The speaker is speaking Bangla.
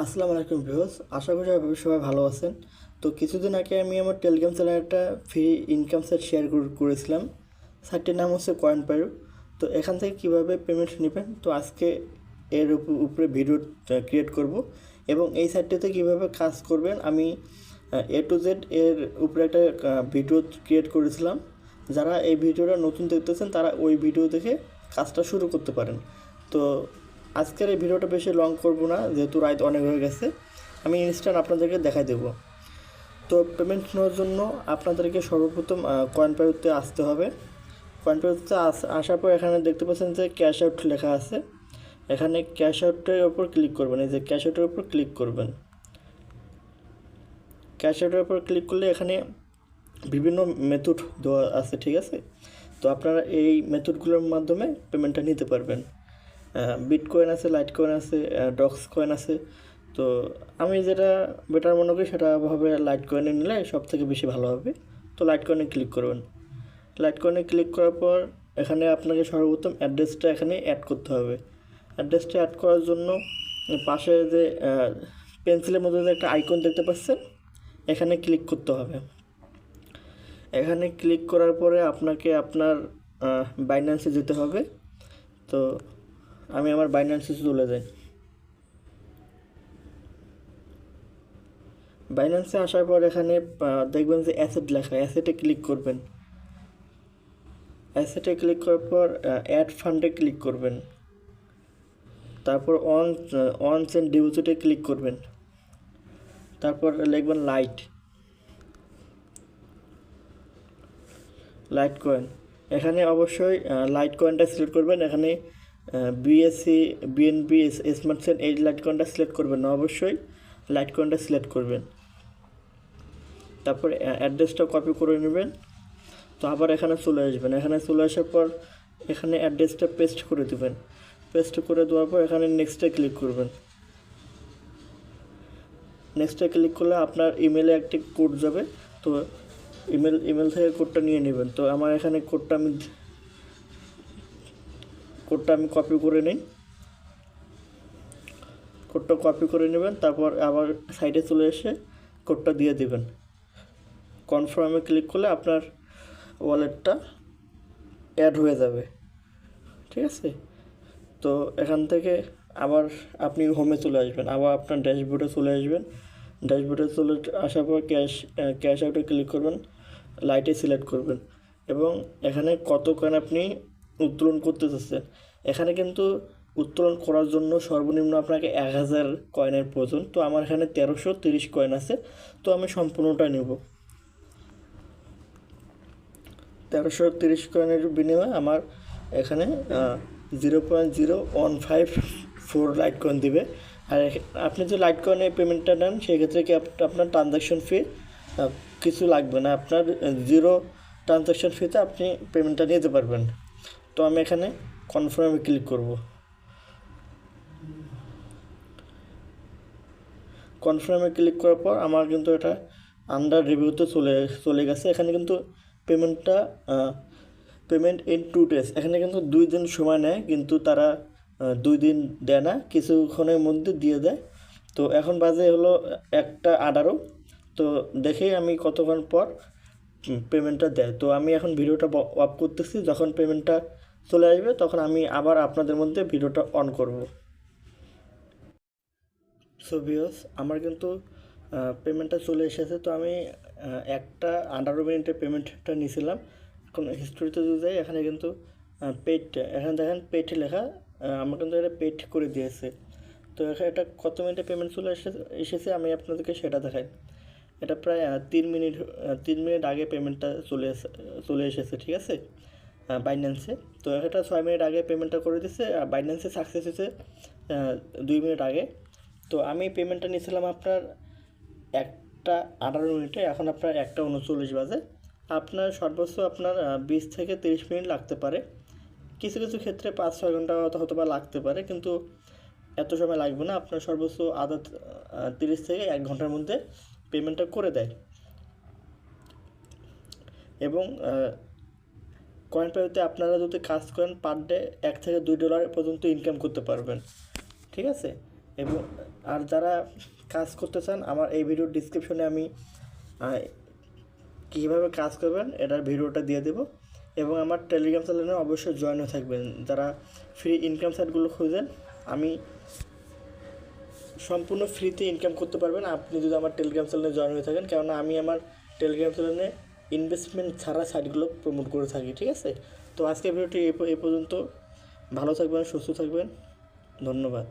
আসসালামু আলাইকুম ভিউয়ার্স, আশা করি সবাই ভালো আছেন। তো কিছুদিন আগে আমি আমার টেলিগ্রাম চ্যানেলে একটা ফ্রি ইনকাম সাইট শেয়ার করেছিলাম। সাইটটির নাম হচ্ছে কয়েন পারু। তো এখান থেকে কিভাবে পেমেন্ট নেবেন, তো আজকে এর উপরে ভিডিও ক্রিয়েট করব এবং এই সাইটটিতে কিভাবে কাজ করবেন আমি A to Z এর উপরে একটা ভিডিও ক্রিয়েট করেছিলাম। যারা এই ভিডিওটা নতুন দেখতেছেন তারা ওই ভিডিও দেখে কাজটা শুরু করতে পারেন। তো আজকের এই ভিডিওটা বেশি লং করব না, যেহেতু রাত অনেক হয়ে গেছে। আমি ইনস্ট্যান্ট আপনাদেরকে দেখাই দেব। তো পেমেন্ট নেওয়ার জন্য আপনাদেরকে সর্বপ্রথম কয়েন পেতে আসতে হবে। কয়েন পেতে আসার পর এখানে দেখতে পাচ্ছেন যে ক্যাশ আউট লেখা আছে। এখানে ক্যাশ আউটের ওপর ক্লিক করবেন। এই যে ক্যাশ আউটের ওপর ক্লিক করবেন। ক্যাশ আউটের ওপর ক্লিক করলে এখানে বিভিন্ন মেথড দেওয়া আছে, ঠিক আছে। তো আপনারা এই মেথডগুলোর মাধ্যমে পেমেন্টটা নিতে পারবেন। বিটকয়েন আছে, লাইট কয়েন আছে, ডক্স কয়েন আছে। তো আমি যেটা বেটার মনে করি সেটা ভাবে লাইট কয়েনে নিলে সব থেকে বেশি ভালো হবে। তো লাইট কয়েনে ক্লিক করবেন। লাইট কয়েনে ক্লিক করার পর এখানে আপনাকে সর্বপ্রথম অ্যাড্রেসটা এখানে অ্যাড করতে হবে। অ্যাড্রেসটা অ্যাড করার জন্য পাশে যে পেন্সিলের মধ্যে যে একটা আইকন দেখতে পাচ্ছেন, এখানে ক্লিক করতে হবে। এখানে ক্লিক করার পরে আপনাকে আপনার বাইন্যান্সে যেতে হবে। তো আমি আমার বাইন্যান্সে চলে যাই। বাইন্যান্সে আসার পর এখানে দেখবেন যে অ্যাসেট লেখা, অ্যাসেটে ক্লিক করবেন। অ্যাসেটে ক্লিক করার পর অ্যাড ফান্ডে ক্লিক করবেন। তারপর অনস অ্যান্ড ডিপোজিটে ক্লিক করবেন। তারপর লিখবেন লাইট কয়েন। এখানে অবশ্যই লাইট কয়েনটা সিলেক্ট করবেন। এখানে বিএসসি, বিএনবি, স্মার্ট চেইন এই লাইট কয়েনটা সিলেক্ট করবেন না, অবশ্যই লাইট কয়েনটা সিলেক্ট করবেন। তারপর অ্যাড্রেসটা কপি করে নেবেন। তো আবার এখানে চলে আসবেন। এখানে চলে আসার পর এখানে অ্যাড্রেসটা পেস্ট করে দেবেন। পেস্ট করে দেওয়ার পর এখানে নেক্সটে ক্লিক করবেন। নেক্সটে ক্লিক করলে আপনার ইমেলে একটি কোড যাবে। তো ইমেল থেকে কোডটা নিয়ে নেবেন। তো আমার এখানে কোডটা আমি কপি করে নিই। কোডটা কপি করে নেবেন। তারপর আবার সাইডে চলে এসে কোডটা দিয়ে দেবেন। কনফার্মে ক্লিক করলে আপনার ওয়ালেটটা অ্যাড হয়ে যাবে, ঠিক আছে। তো এখান থেকে আবার আপনি হোমে চলে আসবেন, আবার আপনার ড্যাশবোর্ডে চলে আসবেন। ড্যাশবোর্ডে চলে আসার পর ক্যাশ আউটে ক্লিক করবেন, লাইটে সিলেক্ট করবেন এবং এখানে কত কয়েন আপনি উত্তোলন করতে চাচ্ছেন। এখানে কিন্তু উত্তোলন করার জন্য সর্বনিম্ন আপনাকে 1000 কয়েনের প্রয়োজন। তো আমার এখানে 1330 কয়েন আছে। তো আমি সম্পূর্ণটা নেব। 1330 কয়েনের বিনিময়ে আমার এখানে 0.0154 লাইট কয়েন দিবে। আর আপনি যে লাইট কয়েনে পেমেন্টটা নেন সেক্ষেত্রে কি আপনার ট্রানজ্যাকশন ফি কিছু লাগবে না। আপনার জিরো ট্রানজ্যাকশন ফিতে আপনি পেমেন্টটা নিতে পারবেন। তো আমি এখানে কনফার্মে ক্লিক করব। কনফার্মে ক্লিক করার পর আমার কিন্তু এটা আন্ডার রিভিউতে চলে গেছে। এখানে কিন্তু পেমেন্ট ইন 2 days, এখানে কিন্তু 2 দিন সময় নেয়, কিন্তু তারা 2 দিন দেয় না, কিছুক্ষণের মধ্যে দিয়ে দেয়। তো এখন বাজে হলো 1:18। তো দেখেই আমি কতক্ষণ পর পেমেন্টটা দেয়। তো আমি এখন ভিডিওটা অফ করতেছি। যখন পেমেন্টটা চলে আসবে তখন আমি আবার আপনাদের মধ্যে ভিডিওটা অন করব। সো ভিউয়ার্স, আমার কিন্তু পেমেন্টটা চলে এসেছে। তো আমি 1:18 পেমেন্টটা নিয়েছিলাম। এখন হিস্টোরিতে যদি যাই, এখানে কিন্তু পেড, এখানে দেখেন পেড লেখা। আমার কিন্তু এটা পেড করে দিয়েছে। তো এখানে এটা কত মিনিটে পেমেন্ট চলে এসেছে আমি আপনাদেরকে সেটা দেখাই। এটা প্রায় 3 মিনিট আগে পেমেন্টটা চলে এসেছে, ঠিক আছে, বাইন্যান্সে। তো এটা 6 মিনিট আগে পেমেন্টটা করে দিচ্ছে, আর বাইন্যান্সে সাকসেস হয়েছে 2 মিনিট আগে। তো আমি পেমেন্টটা নিয়েছিলাম আপনার 1:18। এখন আপনার 1:39 বাজে। আপনার সর্বোচ্চ আপনার 20 থেকে 30 মিনিট লাগতে পারে। কিছু কিছু ক্ষেত্রে 5-6 ঘন্টা হয়তো বা লাগতে পারে, কিন্তু এত সময় লাগবে না। আপনার সর্বোচ্চ 30 থেকে 1 ঘন্টার মধ্যে পেমেন্টটা করে দেয়। এবং কয়েন পেতে আপনারা যদি কাজ করেন পার ডে $1 থেকে $2 পর্যন্ত ইনকাম করতে পারবেন, ঠিক আছে। এবং আর যারা কাজ করতে চান, আমার এই ভিডিওর ডিসক্রিপশনে আমি কীভাবে কাজ করবেন এটার ভিডিওটা দিয়ে দেবো। এবং আমার টেলিগ্রাম চ্যানেলে অবশ্যই জয়েন হয়ে থাকবেন। যারা ফ্রি ইনকাম সাইটগুলো খুঁজেন, আমি সম্পূর্ণ ফ্রিতে ইনকাম করতে পারবেন আপনি যদি আমার টেলিগ্রাম চ্যানেলে জয়েন হয়ে থাকেন, কেননা আমি আমার টেলিগ্রাম চ্যানেলে ইনভেস্টমেন্ট ছাড়া সাইটগুলো প্রমোট করে থাকি। ঠিক আছে, তো আজকের ভিডিওটি এই পর্যন্ত। ভালো থাকবেন, সুস্থ থাকবেন, ধন্যবাদ।